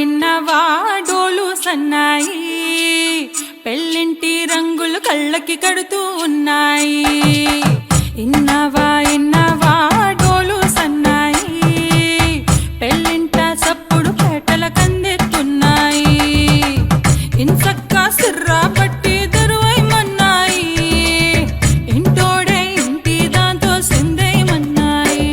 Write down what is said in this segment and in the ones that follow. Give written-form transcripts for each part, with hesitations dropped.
ఇన్నవా డోలు సన్నాయి, పెళ్ళింటి రంగులు కళ్ళకి కడుతూ ఉన్నాయి. ఇన్నవా డోలు సన్నాయి, పెళ్ళింట సప్పుడు పేటల కందెత్తున్నాయి. ఇన్సక్క సిర్రా పట్టి దరువైమన్నాయి, ఇంటోడే ఇంటి దాంతో సిందేయమన్నాయి.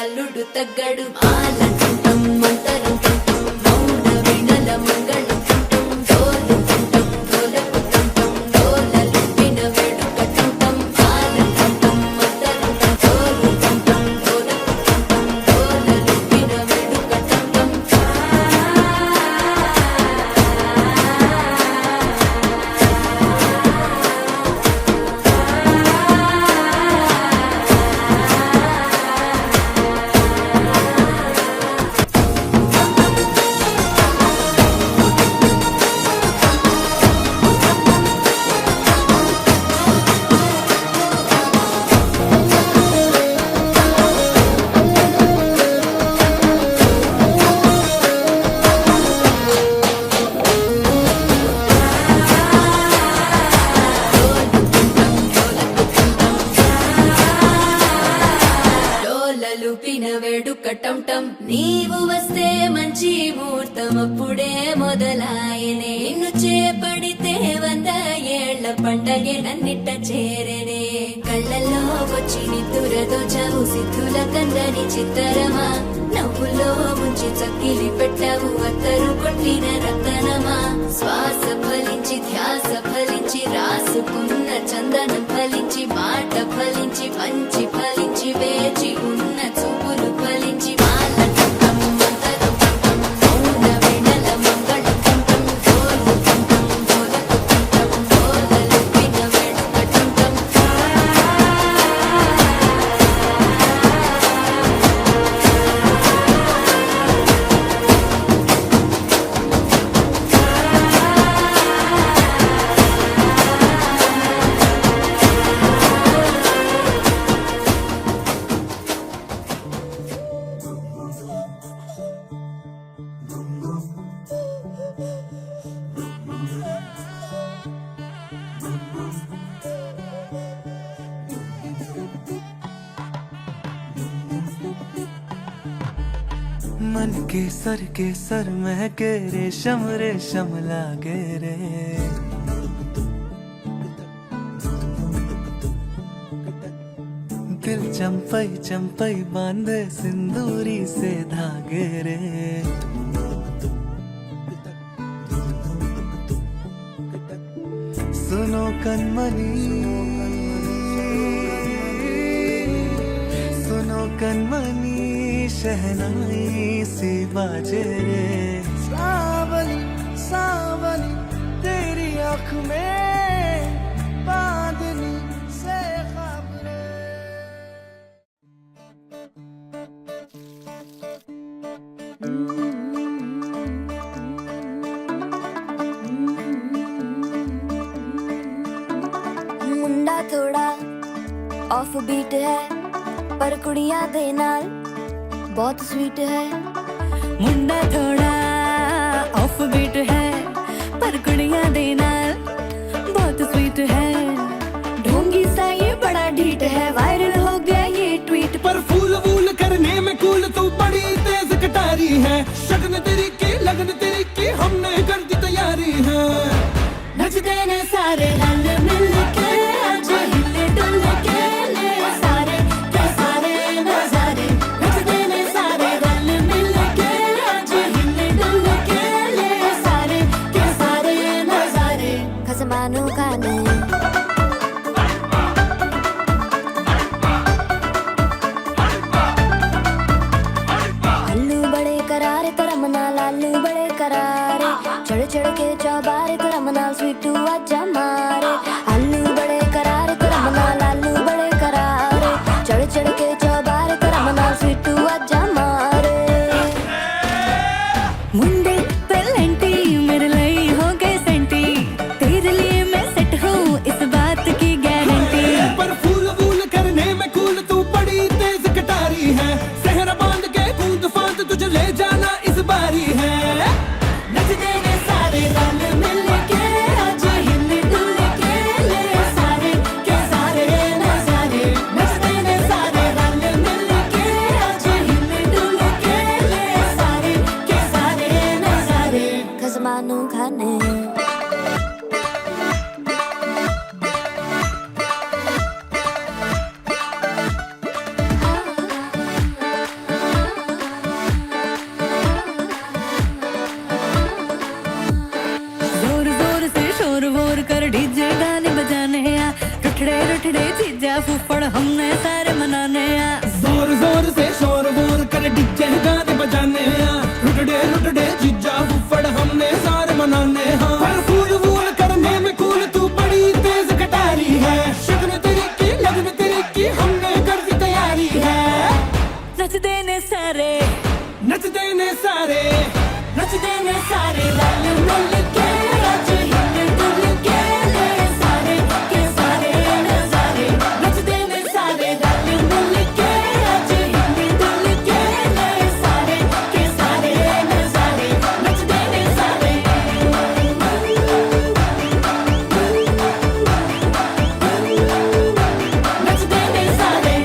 అల్లుడు తగ్గడు మాలంటుంటం మంతరంటుంటం మౌన వినల మంగళంటుంటం డోలుతుంటం డోలకుతుంటం డోలలుంటిన వేడుకటుంటం మాలంటుంటం మంతరంటుంటం డోలుతుంటం డోలకుతుంటం డోలలుంటిన వేడుకటుంటం. లుప్పిన వేడుక టం నీవు వస్తే మంచి ముహూర్తం అప్పుడే మొదలాయనే నిన్ను చేపడితే 100 ఏళ్ల పండగే నన్నిట్ట చేరనే కళ్ళల్లో వచ్చి నిద్దురతో చావు సిద్ధుల కందని చిత్తరమా నవ్వులో ముంచి చక్కిలి పెట్టావు అత్తరు కొట్టిన రతనమా శ్వాస ఫలించి ధ్యాస ఫలించి రాసుకున్న చందనం ఫలించి మాట ఫలించి మంచి ఫలించి వేచి ఉన్న చూపులు ఫలించి మాల టం మంతరం టం మౌన వెన్నెల మంగళం టం డోలు టం డోలకు టం డోలలు విన వేడుక టం मन के सर महके रेशम रेशम लागे रे दिल चंपई चंपई बांधे सिंदूरी से धागे रे सुनो कनमनी सुनो कनमनी शहनाई सी बाजे रे सावली सावली तेरी आँख में बांधनी से ख्वाब रे मुंडा थोड़ा ऑफ बीट है पर कुड़ियां दे नाल बहुत स्वीट है मुंडा थोड़ा ऑफ बीट है पर कुड़ियां दे नाल बहुत स्वीट है ढोंगी सा ये बड़ा ढीठ है वायरल हो गया ये ट्वीट पर फूल वूल करने में कूल तू बड़ी तेज कटारी है शगन तेरी की लगन तेरी की हमने कर दी तैयारी है नचते ने सारे रल मिल के आज हिले डुल के ले सारे के सारे नजारे नचते ने सारे रल मिल के आज हिले डुल के ले सारे के सारे नजारे खसमानों का नहीं अल्लू बड़े करारे करम नाल आलू बड़े करारे चढ़ चढ़ के चौबारे करम नाल स्वीटू आजा मारे अल्लू बड़े करारे करम नाल आलू बड़े करारे चढ़ चढ़ के चौबारे करम नाल स्वीटू आजा मारे मुंडे पेलेंटी मेरे लिए हो गए सेंटी तेरे लिए मैं सेट हूँ इस बात की गारंटी पर फूल वूल करने में कूल तू बड़ी तेज कटारी है सहरा बांध के कूद फांद तुझे ले जाना इस बारी है नचते ने सारे रल मिल के आज हिले डुल के ले सारे के सारे नजारे नचते ने सारे रल मिल के आज हिले डुल के ले सारे के सारे नजारे खसमानों का नहीं जोर जोर से शोर वोर कर डीजे गाने बजाने आ रुठड़े रुठड़े चीजा फूफड़ हमने सारे मनाने आ जोर जोर से शोर वोर कर डिजे गाने बजाने हैं रुटड़े रुटड़े जीजा फुफड़ हमने सारे मनाने हैं पर फूल वूल करने में कूल तू बड़ी तेज कटारी है शगन तेरी की लगन तेरी की हमने कर दी तैयारी है नचते ने सारे नचते ने सारे नचते ने सारे रल मिल के आज हिले डुल के ले सारे के सारे नजारे नचते ने सारे रल मिल के आज हिले डुल के ले सारे के सारे नजारे नचते ने सारे नचते ने सारे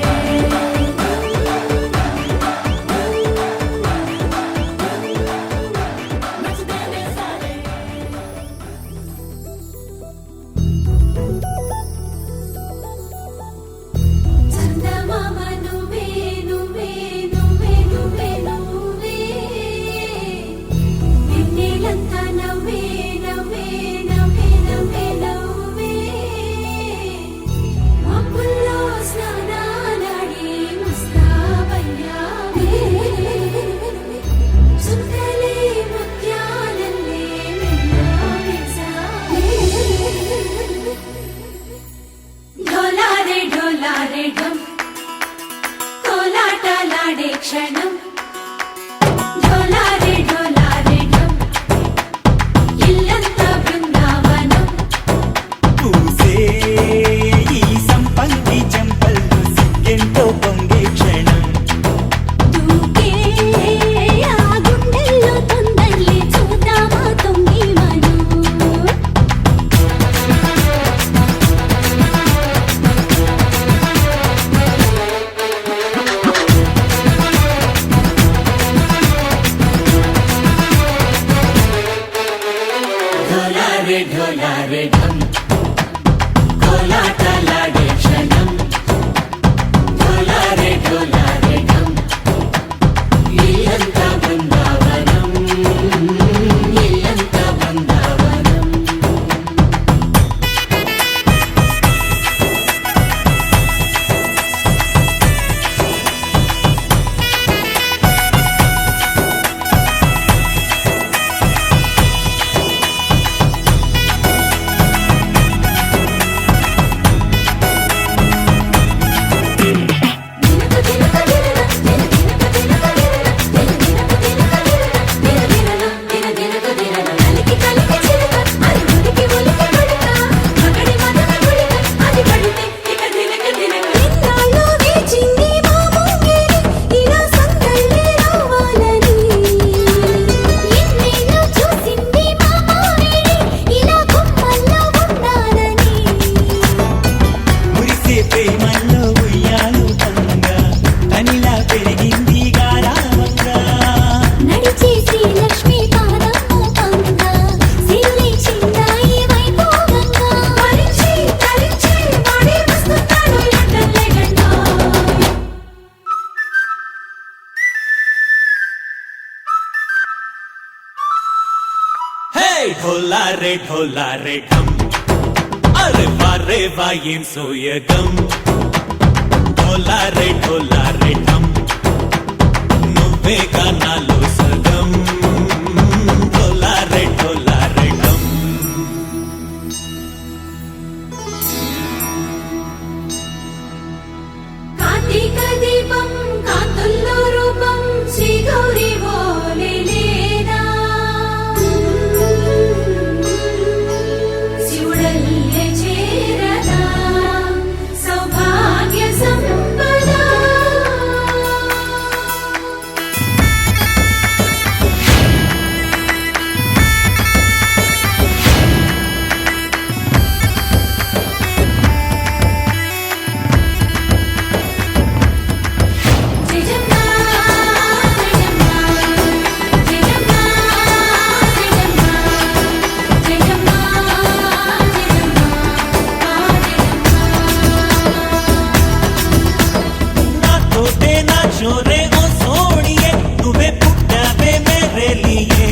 పెరిగింది గారావంగా నడిచే శ్రీ లక్ష్మి పాదము పంగ సిరులై చిందాయి వైభోగంగా తరించి తరించి వాడి వస్తున్నాడు ఎక్కలే గంటో హే ढोला रे ढम अरे वाह ఏం సోయగం ढोला रे ढम నువ్వే గానాలో సగం ढोला रे ढम కార్తీక దీపం కాంతుల్లో రూపం శ్రీ గౌరీ ఓలేనా శివుడల్లే చేరదా సౌభాగ్య సంపద జయమ్మ జయమ్మ జయమ్మ జయమ్మ జయమ్మ నా తోటే నా చోరే ఓ సోడియే నువ్వే పుట్టావే మేరే లియే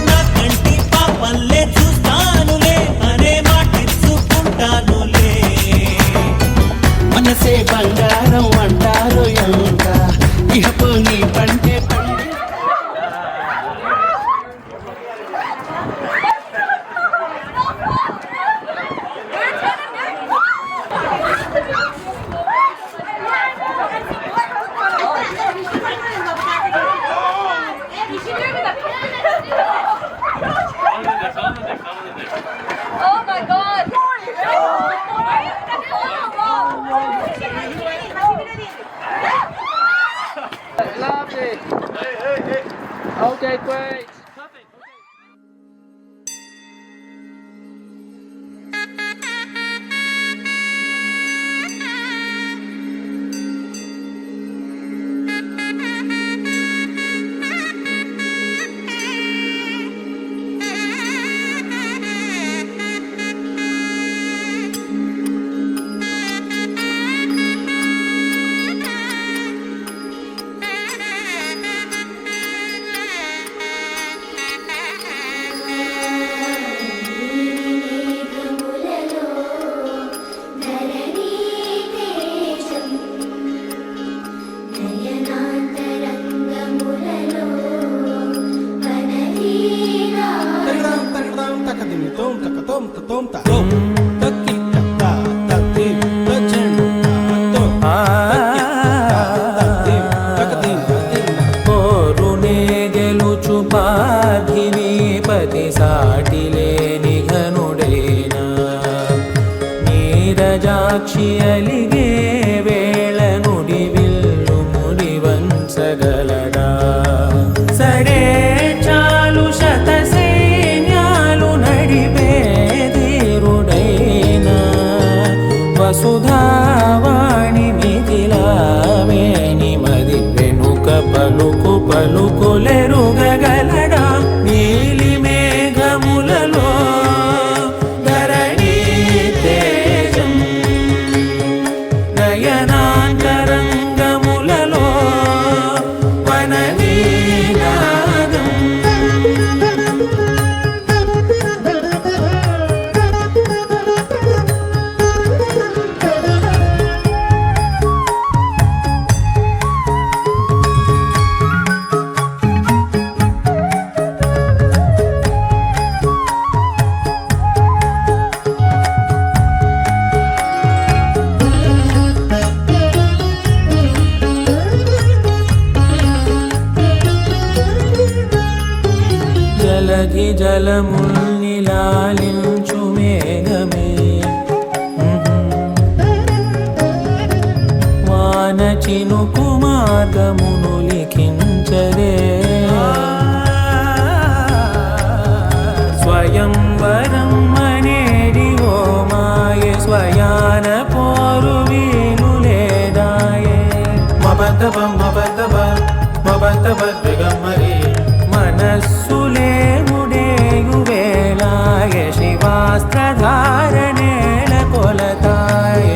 నా కంటి పాపల్లే చూస్తానులే అనే మాటిచ్చుకుంటానులే మనసే బంగారం అంటారు ఎంత ఇహపు నీ పంటే Oh my god! Lovely. Okay, great. కోరునే గెలుచు పార్థివీపతి సాటిలేని ఘనుడేనా నీరజాక్షి అలిగే వేళ నుడి విల్లు ముడి వంచగలడా సడే చాలు శత సైన్యాలు నడిపే ధీరుడైనా వసుధావాణి మిథిలావేణి మది వెనుక పలుకు పలుకులెరుగగలడా నీలి మేఘములలో ధరణి తేజం నయనాంతరంగములలో వననీనాదం జలధి జలముల్నిలాలించు మేఘమే వాన చినుకు మార్గమును లిఖించరే స్వయంవరం అనేడి ఓ మాయ స్వయాన పోరు వీలు లేదాయే మమత మబతబరి మనస్సులే ముడేయువేళాయ శివాస్త్రధారణేల కొలతాయే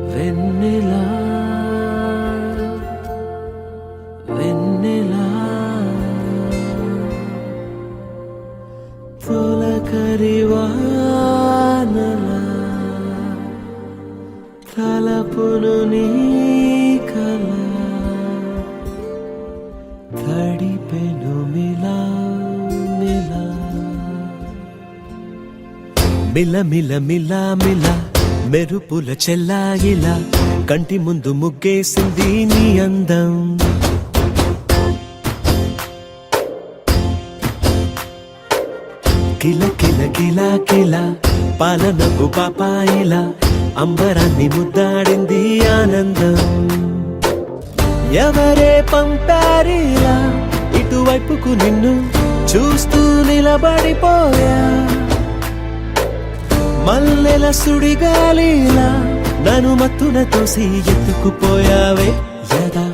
వెన్నెలా వెన్నెలా తొలకరివానలా తలపులు నీ కల తడిపెను మిలా మిలా మిల మిల మిల మిల మెరుపుల చెల్లాయిలా కంటి ముందు ముగ్గేసింది నీ అందం కిల కిల కిల కిల పాలనకు పాపాయిలా అంబరాన్ని ముద్దాడింది ఆనందం ఎవరే పంపారిలా ఇటువైపుకు నిన్ను చూస్తూ నిలబడిపోయా మల్లెల సుడిగాలిలా నన్ను మత్తున తోసి ఎత్తుకుపోయావే యదా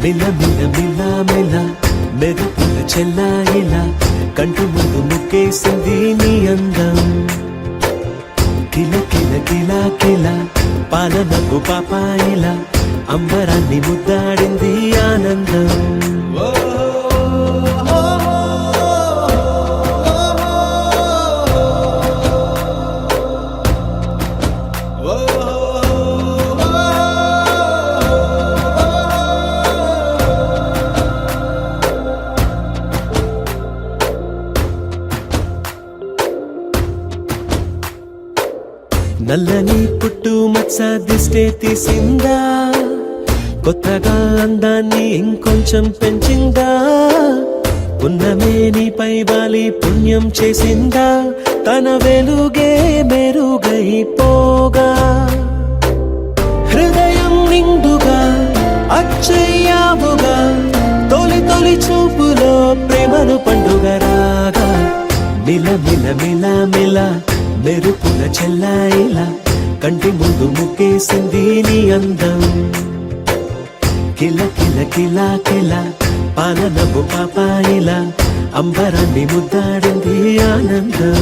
మిల మిల మిల మిల మెరుపుల చెల్లాయిలా కంటి ముందు ముగ్గేసింది నీ అందం కిల కిల కిల కిల పాలనకు పాపాయిలా అంబరాన్ని ముద్దాడింది ఆనందం నల్లని పుట్టు మచ్చ దిష్టే తీసిందా కొత్తగా అందాన్ని ఇంకొంచెం పెంచిందా ఉన్నమే నీపై వాలి పుణ్యం చేసిందా తన వెలుగే మెరుగైపోగా హృదయం నిండుగా అచ్చయ్యావుగా తొలి తొలి చూపులో ప్రేమను పండుగ రాగా మిల మిల మిల మిల మెరుపుల చెల్లాయిలా కంటి ముందు ముగ్గేసింది నీ అందం కిల కిల కిల కిల పాలనపు పాపాయిలా అంబరాన్ని ముద్దాడింది ఆనందం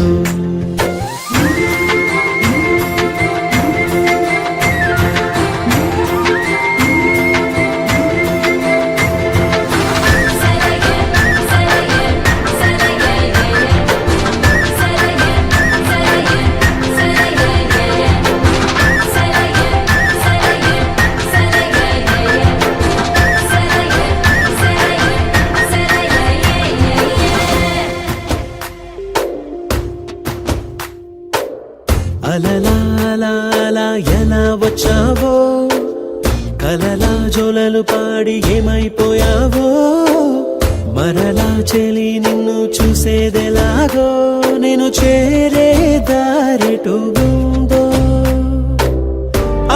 పాటలు పాడి ఏమైపోయావో మరలా చెలి నిన్ను చూసేదెలాగో నేను చేరే దారెటు ఉందో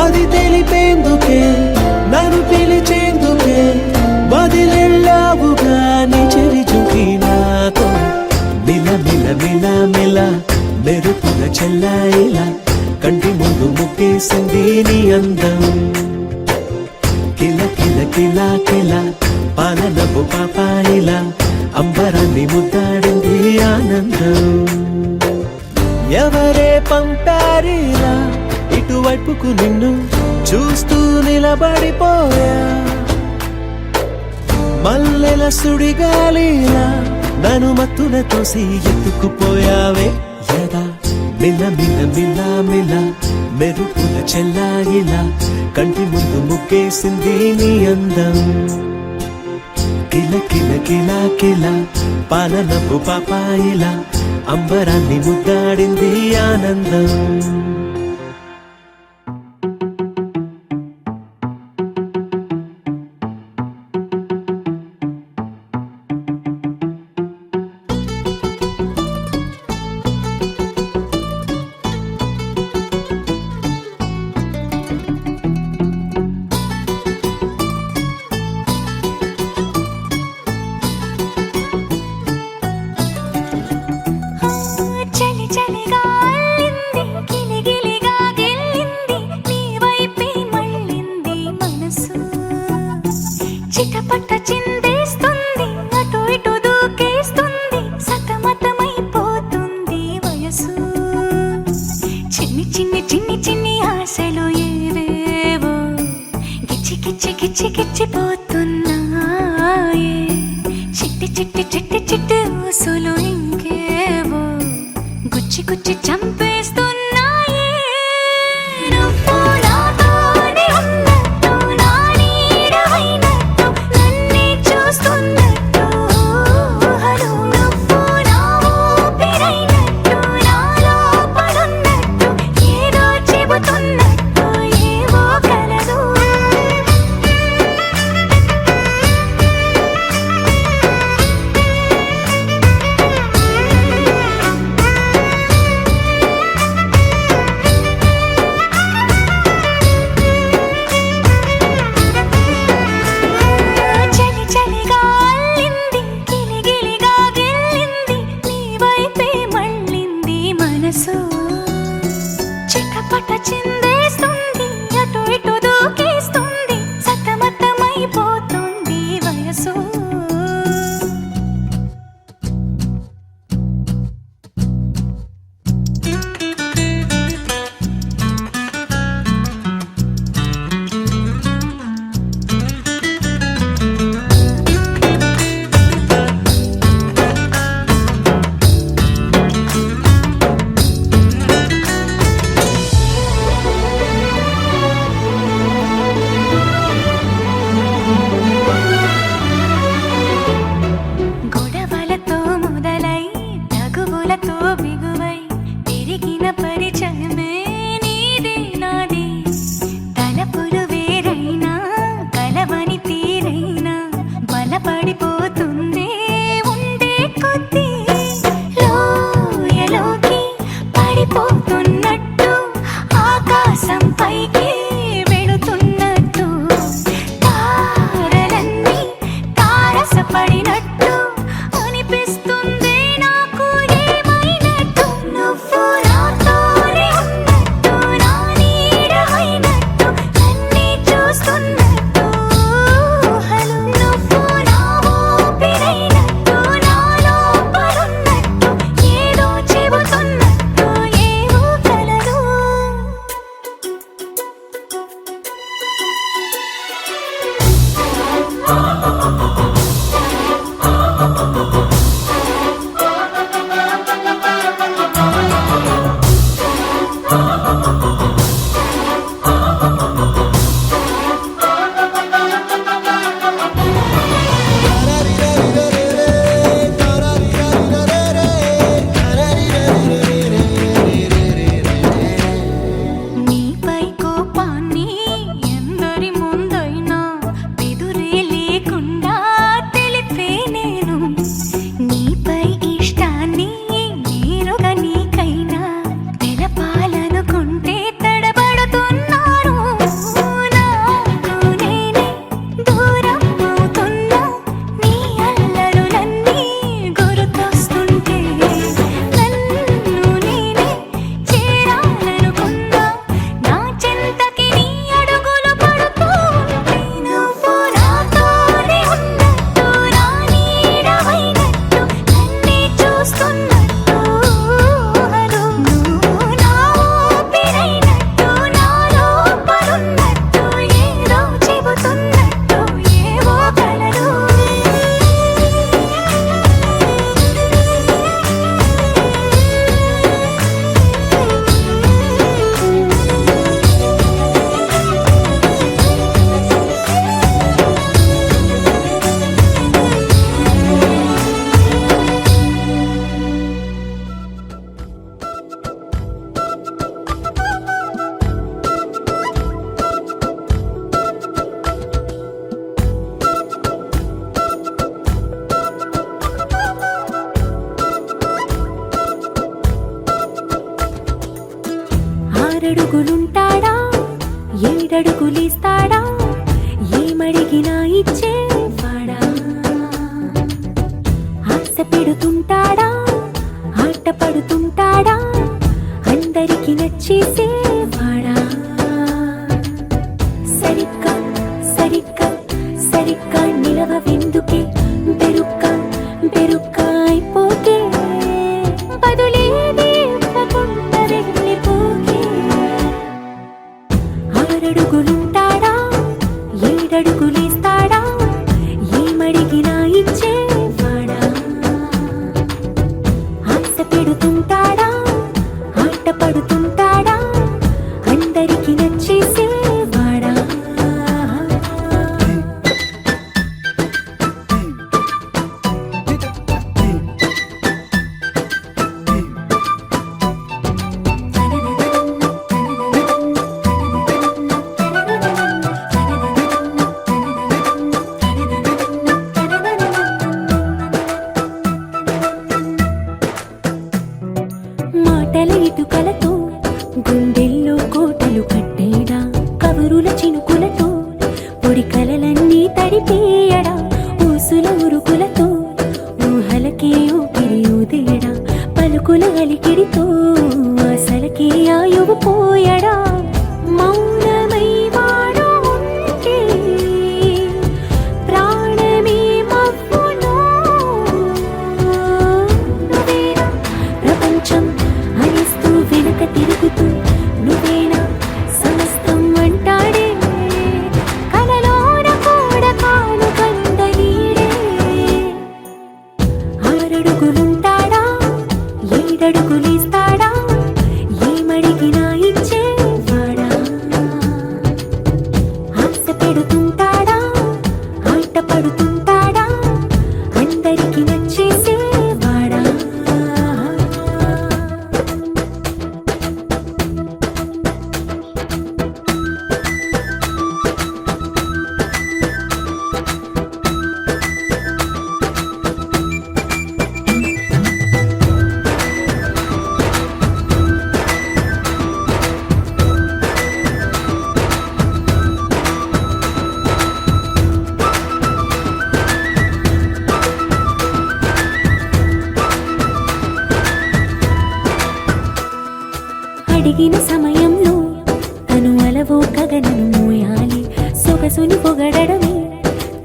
అది తెలిపేందుకే నన్ను పిలిచేందుకే వదిలెళ్ళావుగా నీ చెవి చూకి నాతో మిల మిల మిల మిల మెరుపుల చెల్లాయిలా కంటి ముందు ముక్కేసింది నీ అందం కిల కిల కిల కిల పాలనపు పాపాయిలా అంబరాన్ని ముద్దాడింది ఆనందం ఎవరే పంపారిలా ఇటువైపుకు నిన్ను చూస్తూ నిలబడిపోయా మల్లెల సుడిగాలిలా నన్ను మత్తున తోసి ఎత్తుకుపోయావే యదా మిల మిల మిల మిల మెరుపుల చెల్లాయిలా కంటి ముందు ముక్కేసింది నీ అందం కిల కిల కిల కిల పాలనపు పాపాయిలా అంబరాన్ని ముద్దాడింది ఆనందం చలి చలిగా అల్లింది గిలిగిలిగా గిల్లింది నీ వైపే మళ్ళింది మనసు చిటపట చిందేస్తుంది అటు ఇటు దూకేస్తుంది సతమతమైపోతుంది వయసు చిన్ని చిన్ని చిన్ని చిన్ని ఆశలు ఏవేవో గిచ్చి గిచ్చి గిచ్చి గిచ్చిపోతున్నాయే చిట్టి చిట్టి చిట్టి చిట్టి ఊసులు ఇంకేవో గుచ్చి గుచ్చి చంపేస్తున్నాయే నువ్వు నాతోనే ఉన్నట్టు నా నీడవైనట్టు నన్నే చూస్తున్నట్టు ఊహలు నువ్వు నా ఊపిరైనట్టు నా లోపలున్నట్టు ఏదో చెబుతున్నట్టు ఏవో కలదు ఆరడుగులుంటాడా ఏడడుగులేస్తాడా ఏమడిగినా ఇచ్చేవాడా ఆశ పెడుతుంటాడా ఆట పడుతుంటాడా అందరికి నచ్చేసేవాడా సరిగ్గా సరిగ్గా సరిగ్గా నిలవెందుకే బెరుక్క బెరుక్క అయిపోకే బదులేది ఇవ్వకుండా వెళ్ళిపోకే ఆరడుగులుంటాడా ఏడడుగులేస్తాడా ఏమడిగినా ఇచ్చేవాడా ఆశ పెడుతుంటాడా ఆట పడుతుంటాడా అందరికి నచ్చేసేవాడా మాటల ఇటుకలతో గుండెల్లో కోటలు కట్టేడా కబురుల చినుకులతో పొడి కలలన్నీ తడిపేయడా ఊసుల ఉరుకులతో ఊహలకే ఊపిరి ఊదేయడా పలుకుల అలికిడితో అసలకే ఆయువు పోయడా మౌనమై వాడు ఉంటే ప్రాణమే మవ్వును నువ్వేనా ప్రపంచం అనిస్తూ వెనుక తిరుగుతూ నువ్వేనా సమస్తం అంటాడే కలలోన కూడా కాను కంద నీడే ఆరడుగులుంటాడా ఏడడుగులేస్తాడా ఏమడిగినా ఇచ్చేవాడా ఆశ పెడుతుంటాడా ఆట పడుతుంటాడా అందరికి నచ్చేసేవాడా అడిగిన సమయంలో తను అలవో గగనను మోయాలి సొగసుని పొగడమే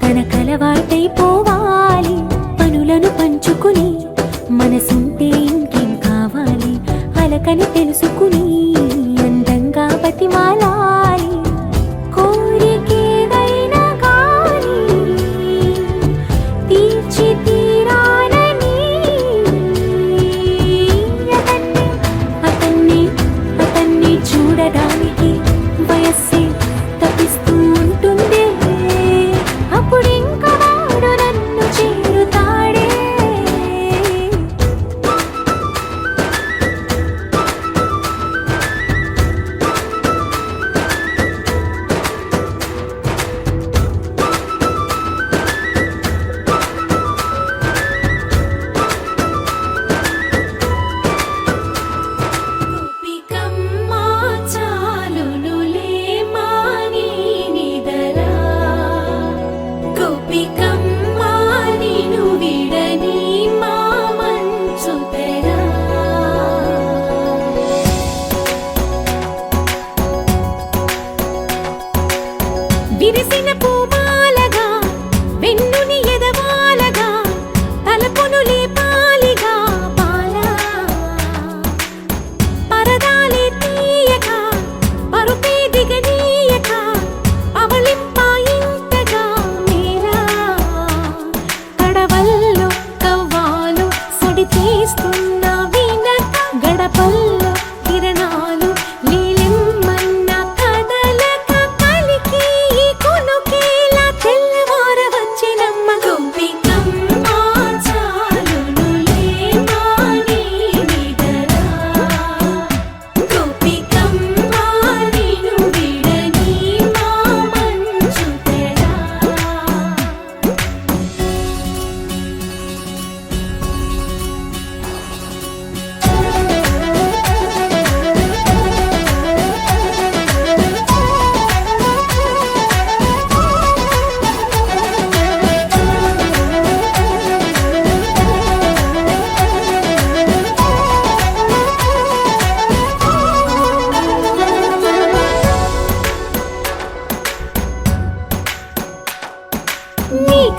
తన కలవాటైపోవాలి పనులను పంచుకుని మనసుంటే ఇంకేం కావాలి అలకని తెలుసుకుని అందంగా బతిమాలాలి కోరికేదైనా కానీ తీర్చి తీరాలని అతన్ని చూడడానికి వయస్సే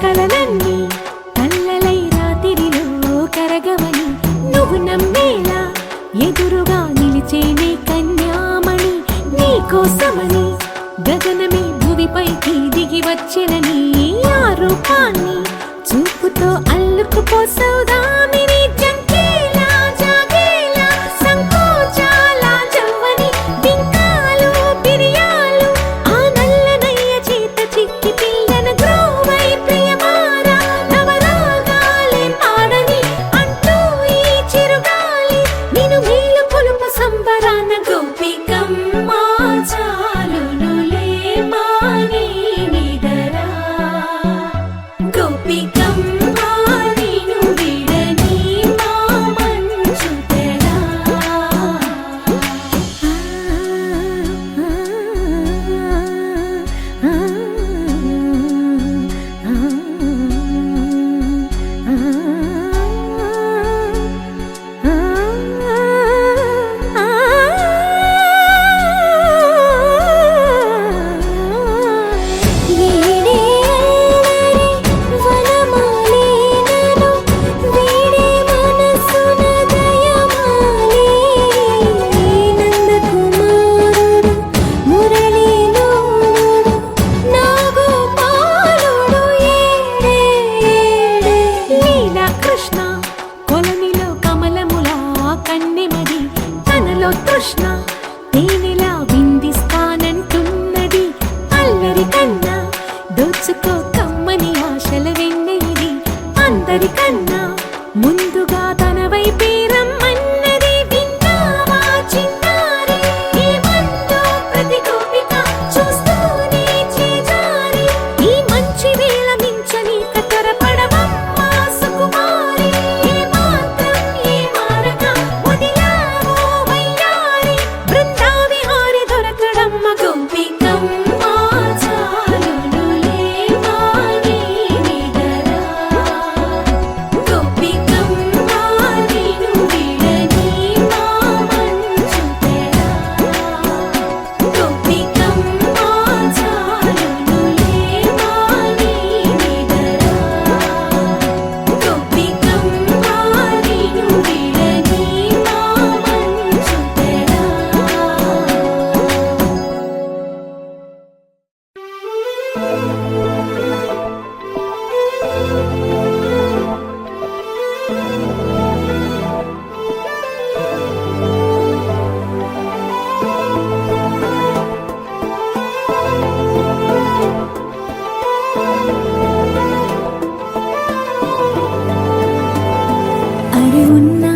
కలలన్నీ కల్లలై రాత్రిలో కరగవని నువ్వు నమ్మేలా ఎదురుగా నిలిచేనే కన్యామణి నీకోసమని గగనమే భూమిపైకి దిగి వచ్చినని ఆ రూపాన్ని చూపుతో అల్లుకుపోసౌదామిని జంకేలా జాగేలా సంకోచాల జవ్వని బింకాలు బిరియాలు ఆ నల్లనయ్య చేత చిక్కి పిల్లన గ్రోవై ప్రియమారా నవరాగాలే పాడని అంటూ ఈ చిరుగాలి నిన్ను మేలు కొలుపు సంబరాన గోపికమ్మ చాలునులే మాని నిదరా గోపికమ్మ నిన్ను విడని మా మంచు తెరా కృష్ణ కొలనిలో కమలములా కన్నెమది తనలో తృష్ణ తేనెలా విందిస్తానంటున్నది అల్లరి కన్నా దోచుకో కమ్మని ఆశల వెన్నెయిది అందరికన్నా ముందుగా తన వైపే రమ్మన్నది విన్నావా చిన్నారి ఏమందో ప్రతి గోపిక చూస్తూనే చేజారి ఈ మంచి వేళ మించని కతరపడవమ్మా సుకుమారి ఏ మాత్రం ఏ మారక వదిలావో వయ్యారి బృందావిహారి దొరకడమ్మ గోపికమ్మ చాలునులే మాని నిదరా గోపికమ్మ నిన్ను విడని మా మంచు తెరా గోపికమ్మ చాలునులే మాని నిదరా గోపికమ్మ నిన్ను విడని మా మంచు తెరా అరే ఉన్నా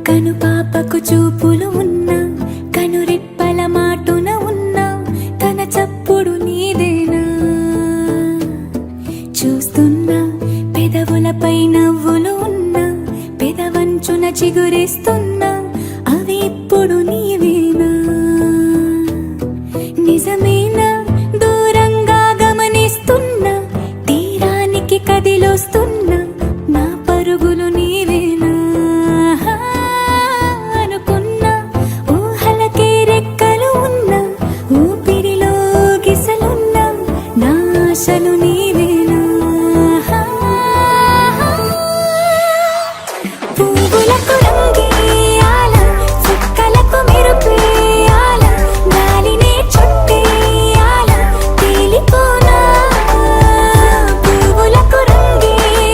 కను పాపకు చూపులు ఉన్నా కను రెప్పల మాటున ఉన్నా తన చప్పుడు నీదేనా చూస్తున్నా పెదవులపై నవ్వులు ఉన్నా పెదవంచున చిగురిస్తున్నా అవి ఇప్పుడు నీవేనా నిజమేనా దూరంగా గమనిస్తున్నా తీరానికి కదిలొస్తున్నా నా పరుగులు నీవేనా అనుకున్నా ఊహలకే రెక్కలు ఉన్నా ఊపిరిలో గిసలున్నా నా ఆశలు నీవేనా పువ్వులకు రంగేయాల చుక్కలకు మెరుపేయాల గాలినే చుట్టేయాల తేలిపోనా పువ్వులకు రంగేయాల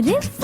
రివ్వ